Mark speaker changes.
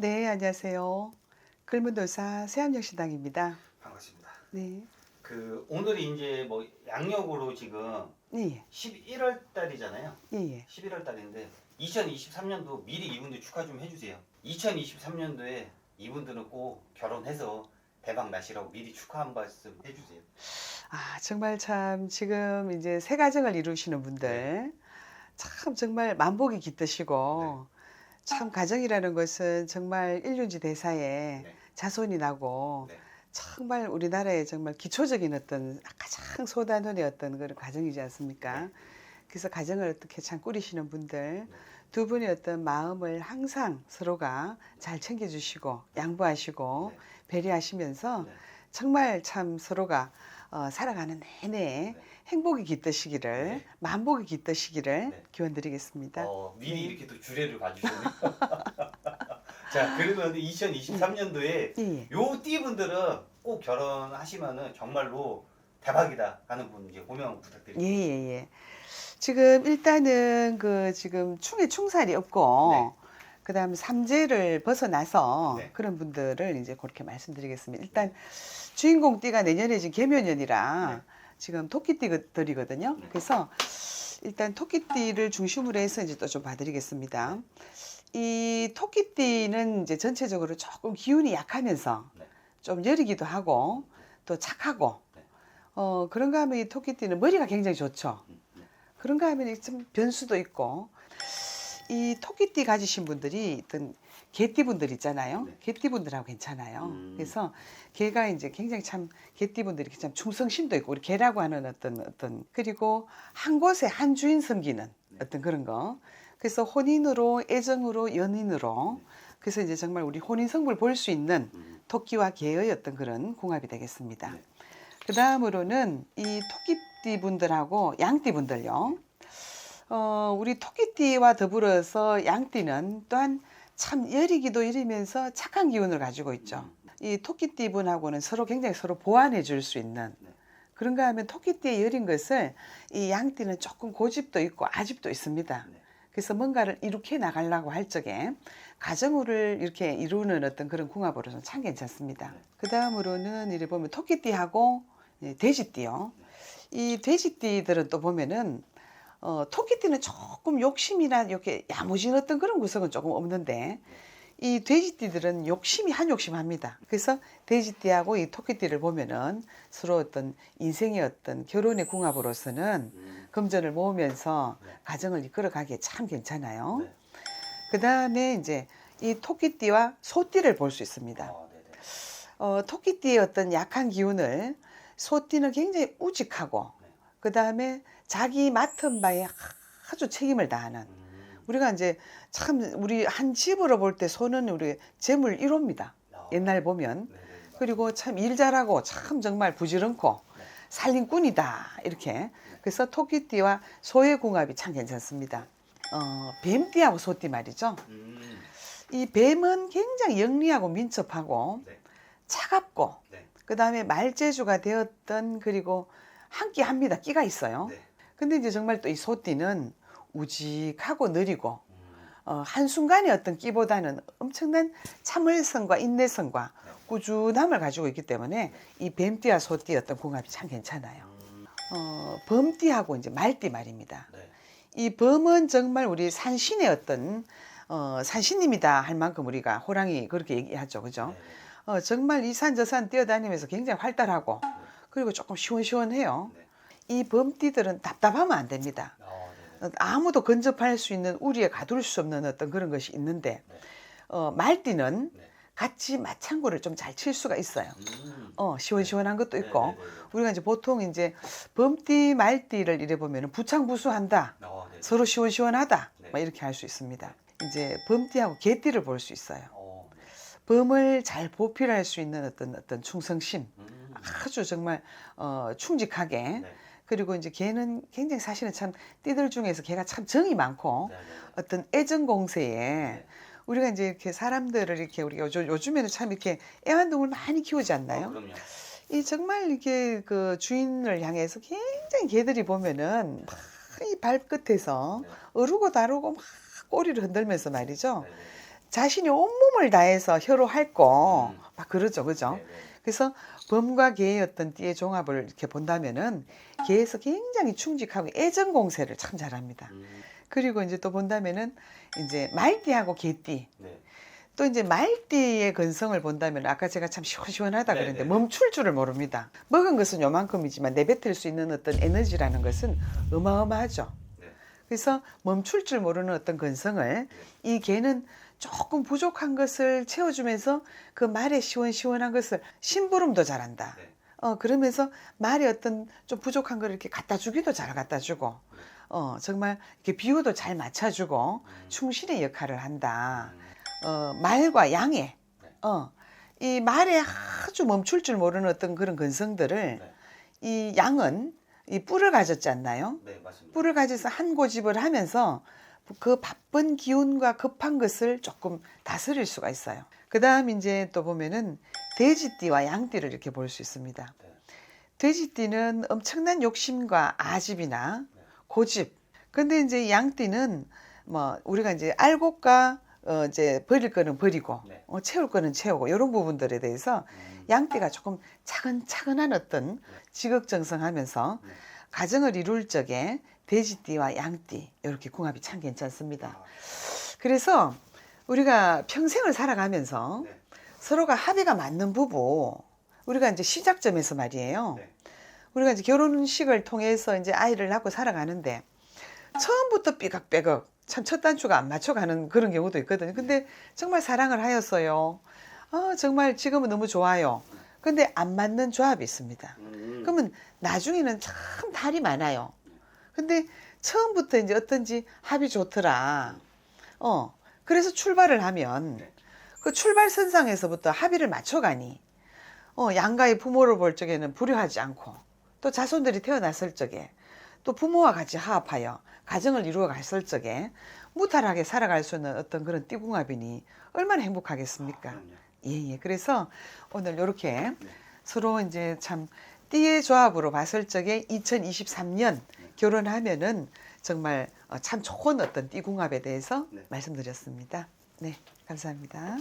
Speaker 1: 네, 안녕하세요. 글문도사 세암여신당입니다.
Speaker 2: 반갑습니다.
Speaker 1: 네,
Speaker 2: 오늘이 이제 뭐 양력으로 지금
Speaker 1: 예,
Speaker 2: 11월 달이잖아요.
Speaker 1: 예, 예.
Speaker 2: 11월 달인데 2023년도 미리 이분들 축하 좀 해주세요. 2023년도에 이분들은 꼭 결혼해서 대박 나시라고 미리 축하 한 말씀 해주세요.
Speaker 1: 아, 정말 참 지금 이제 새 가정을 이루시는 분들 참 정말 만복이 깃드시고 참 가정이라는 것은 정말 일륜지 대사에
Speaker 2: 네.
Speaker 1: 자손이 나고
Speaker 2: 네.
Speaker 1: 정말 우리나라의 정말 기초적인 어떤 가장 소단원의 어떤 그런 가정이지 않습니까?
Speaker 2: 네.
Speaker 1: 그래서 가정을 어떻게 참 꾸리시는 분들
Speaker 2: 네.
Speaker 1: 두 분의 어떤 마음을 항상 서로가 잘 챙겨주시고 양보하시고
Speaker 2: 네.
Speaker 1: 배려하시면서
Speaker 2: 네.
Speaker 1: 정말 참 서로가 살아가는 내내
Speaker 2: 네.
Speaker 1: 행복이 깃드시기를
Speaker 2: 네.
Speaker 1: 만복이 깃드시기를
Speaker 2: 네.
Speaker 1: 기원드리겠습니다.
Speaker 2: 미리
Speaker 1: 네.
Speaker 2: 이렇게 또 주례를 봐주셨네요. 자, 그러면 2023년도에
Speaker 1: 예,
Speaker 2: 요 띠분들은 꼭 결혼하시면은 정말로 대박이다 하는 분 이제 호명
Speaker 1: 예,
Speaker 2: 부탁드립니다.
Speaker 1: 예, 예. 지금 일단은 그 지금 충에 충살이 없고 그다음 삼재를 벗어나서
Speaker 2: 네.
Speaker 1: 그런 분들을 이제 그렇게 말씀드리겠습니다. 일단 주인공 띠가 내년에 지금 개묘년이라
Speaker 2: 네.
Speaker 1: 지금 토끼띠들이거든요.
Speaker 2: 네.
Speaker 1: 그래서 일단 토끼띠를 중심으로 해서 이제 또 좀 봐드리겠습니다. 이 토끼띠는 이제 전체적으로 조금 기운이 약하면서
Speaker 2: 네.
Speaker 1: 좀 여리기도 하고 또 착하고
Speaker 2: 네.
Speaker 1: 그런가 하면 이 토끼띠는 머리가 굉장히 좋죠.
Speaker 2: 네.
Speaker 1: 그런가 하면 좀 변수도 있고 이 토끼띠 가지신 분들이 어떤 개띠분들 있잖아요.
Speaker 2: 네.
Speaker 1: 개띠분들하고 괜찮아요.
Speaker 2: 음.
Speaker 1: 그래서 개가 이제 굉장히 참 개띠분들이 참 충성심도 있고 우리 개라고 하는 어떤 그리고 한 곳에 한 주인 섬기는 어떤 그런 거. 그래서 혼인으로 애정으로 연인으로 그래서 이제 정말 우리 혼인 성불 볼 수 있는 토끼와 개의 어떤 그런 궁합이 되겠습니다.
Speaker 2: 네.
Speaker 1: 그 다음으로는 이 토끼띠 분들하고 양띠 분들요. 우리 토끼띠와 더불어서 양띠는 또한 참 여리기도 여리면서 착한 기운을 가지고 있죠. 이 토끼띠 분하고는 서로 굉장히 서로 보완해 줄 수 있는 그런가 하면 토끼띠의 여린 것을 이 양띠는 조금 고집도 있고 아집도 있습니다. 그래서 뭔가를 이룩해 나가려고 할 적에 가정을 이렇게 이루는 어떤 그런 궁합으로는 참 괜찮습니다. 그 다음으로는 이래 보면 토끼띠하고 돼지띠요. 이 돼지띠들은 또 보면은 토끼띠는 조금 욕심이나 이렇게 야무진 어떤 그런 구석은 조금 없는데 이 돼지띠들은 욕심이 한 욕심합니다. 그래서 돼지띠하고 이 토끼띠를 보면은 서로 어떤 인생의 어떤 결혼의 궁합으로서는 금전을 모으면서 가정을 이끌어가기에 참 괜찮아요.
Speaker 2: 네.
Speaker 1: 그 다음에 이제 이 토끼띠와 소띠를 볼 수 있습니다.
Speaker 2: 네네.
Speaker 1: 토끼띠의 어떤 약한 기운을 소띠는 굉장히 우직하고 그 다음에 자기 맡은 바에 아주 책임을 다하는 우리가 이제 참 우리 한 집으로 볼 때 소는 우리 재물 1호입니다. 옛날 보면.
Speaker 2: 네네.
Speaker 1: 그리고 참 일 잘하고 참 정말 부지런고 살림꾼이다 이렇게. 그래서 토끼띠와 소의 궁합이 참 괜찮습니다. 뱀띠하고 소띠 말이죠. 이 뱀은 굉장히 영리하고 민첩하고
Speaker 2: 네.
Speaker 1: 차갑고
Speaker 2: 네.
Speaker 1: 그 다음에 말재주가 되었던 그리고 한 끼 합니다. 끼가 있어요.
Speaker 2: 네.
Speaker 1: 근데 이제 정말 또 이 소띠는 우직하고 느리고 한순간의 어떤 끼보다는 엄청난 참을성과 인내성과 꾸준함을 가지고 있기 때문에 이 뱀띠와 소띠의 어떤 궁합이 참 괜찮아요. 범띠하고 이제 말띠 말입니다.
Speaker 2: 네.
Speaker 1: 이 범은 정말 우리 산신의 어떤 산신님이다 할 만큼 우리가 호랑이 그렇게 얘기하죠. 그죠?
Speaker 2: 네.
Speaker 1: 정말 이 산 저 산 뛰어다니면서 굉장히 활달하고 그리고 조금 시원시원해요.
Speaker 2: 네.
Speaker 1: 이 범띠들은 답답하면 안 됩니다.
Speaker 2: 네네.
Speaker 1: 아무도 근접할 수 있는 우리에 가둘 수 없는 어떤 그런 것이 있는데 말띠는
Speaker 2: 네.
Speaker 1: 같이 맞장구를 좀 잘 칠 수가 있어요.
Speaker 2: 음.
Speaker 1: 시원시원한 것도 있고
Speaker 2: 네네네.
Speaker 1: 우리가 이제 보통 이제 범띠 말띠를 이래 보면은 부창부수한다.
Speaker 2: 네.
Speaker 1: 서로 시원시원하다.
Speaker 2: 네.
Speaker 1: 막 이렇게 할 수 있습니다. 이제 범띠하고 개띠를 볼 수 있어요.
Speaker 2: 네.
Speaker 1: 범을 잘 보필할 수 있는 어떤 충성심, 아주 정말 충직하게.
Speaker 2: 네.
Speaker 1: 그리고 이제 개는 굉장히 사실은 참 띠들 중에서 개가 참 정이 많고
Speaker 2: 네네.
Speaker 1: 어떤 애정 공세에
Speaker 2: 네.
Speaker 1: 우리가 이제 이렇게 사람들을 이렇게 우리가 요즘에는 참 이렇게 애완동물 많이 키우지 않나요?
Speaker 2: 그럼요.
Speaker 1: 이 정말 이게 그 주인을 향해서 굉장히 개들이 보면은 막 이 발끝에서
Speaker 2: 네.
Speaker 1: 어루고 다루고 막 꼬리를 흔들면서 말이죠.
Speaker 2: 네네.
Speaker 1: 자신이 온몸을 다해서 혀로할 거 막 그러죠, 그죠?
Speaker 2: 네, 네.
Speaker 1: 그래서 범과 개의 어떤 띠의 종합을 이렇게 본다면은 개에서 굉장히 충직하고 애정 공세를 참 잘합니다. 그리고 이제 또 본다면은 이제 말띠하고 개띠.
Speaker 2: 네.
Speaker 1: 또 이제 말띠의 근성을 본다면 아까 제가 참 시원시원하다
Speaker 2: 네,
Speaker 1: 그랬는데
Speaker 2: 네.
Speaker 1: 멈출 줄을 모릅니다. 먹은 것은 요만큼이지만 내뱉을 수 있는 어떤 에너지라는 것은 어마어마하죠.
Speaker 2: 네.
Speaker 1: 그래서 멈출 줄 모르는 어떤 근성을 이 개는 조금 부족한 것을 채워주면서 그 말에 시원시원한 것을 심부름도 잘한다.
Speaker 2: 네.
Speaker 1: 그러면서 말에 어떤 좀 부족한 걸 이렇게 갖다 주기도 잘 갖다 주고 정말 이렇게 비유도 잘 맞춰주고 충실의 역할을 한다. 말과 양해, 이 말에 아주 멈출 줄 모르는 어떤 그런 근성들을
Speaker 2: 네.
Speaker 1: 이 양은 이 뿔을 가졌지 않나요?
Speaker 2: 네, 맞습니다.
Speaker 1: 뿔을 가져서 한 고집을 하면서 그 바쁜 기운과 급한 것을 조금 다스릴 수가 있어요. 그 다음 이제 또 보면은 돼지띠와 양띠를 이렇게 볼 수 있습니다.
Speaker 2: 네.
Speaker 1: 돼지띠는 엄청난 욕심과 아집이나
Speaker 2: 네.
Speaker 1: 고집. 근데 이제 양띠는 뭐 우리가 이제 알곡과 이제 버릴 거는 버리고
Speaker 2: 네.
Speaker 1: 채울 거는 채우고 이런 부분들에 대해서 양띠가 조금 차근차근한 어떤 지극정성하면서
Speaker 2: 네.
Speaker 1: 가정을 이룰 적에 돼지띠와 양띠 이렇게 궁합이 참 괜찮습니다.
Speaker 2: 아,
Speaker 1: 그래서 우리가 평생을 살아가면서
Speaker 2: 네.
Speaker 1: 서로가 합의가 맞는 부부, 우리가 이제 시작점에서 말이에요.
Speaker 2: 네.
Speaker 1: 우리가 이제 결혼식을 통해서 이제 아이를 낳고 살아가는데 처음부터 삐걱삐걱 참 첫 단추가 안 맞춰가는 그런 경우도 있거든요. 근데 정말 사랑을 하였어요. 정말 지금은 너무 좋아요. 근데 안 맞는 조합이 있습니다. 그러면 나중에는 참 탈이 많아요. 근데 처음부터 이제 어떤지 합이 좋더라. 그래서 출발을 하면
Speaker 2: 네.
Speaker 1: 그 출발선상에서부터 합의를 맞춰가니 양가의 부모를 볼 적에는 불효하지 않고 또 자손들이 태어났을 적에 또 부모와 같이 화합하여 가정을 이루어 갔을 적에 무탈하게 살아갈 수 있는 어떤 그런 띠궁합이니 얼마나 행복하겠습니까?
Speaker 2: 그럼요.
Speaker 1: 예. 그래서 오늘 이렇게
Speaker 2: 네.
Speaker 1: 서로 이제 참 띠의 조합으로 봤을 적에 2023년 결혼하면은 정말 참 좋은 어떤 띠궁합에 대해서
Speaker 2: 네.
Speaker 1: 말씀드렸습니다. 네, 감사합니다.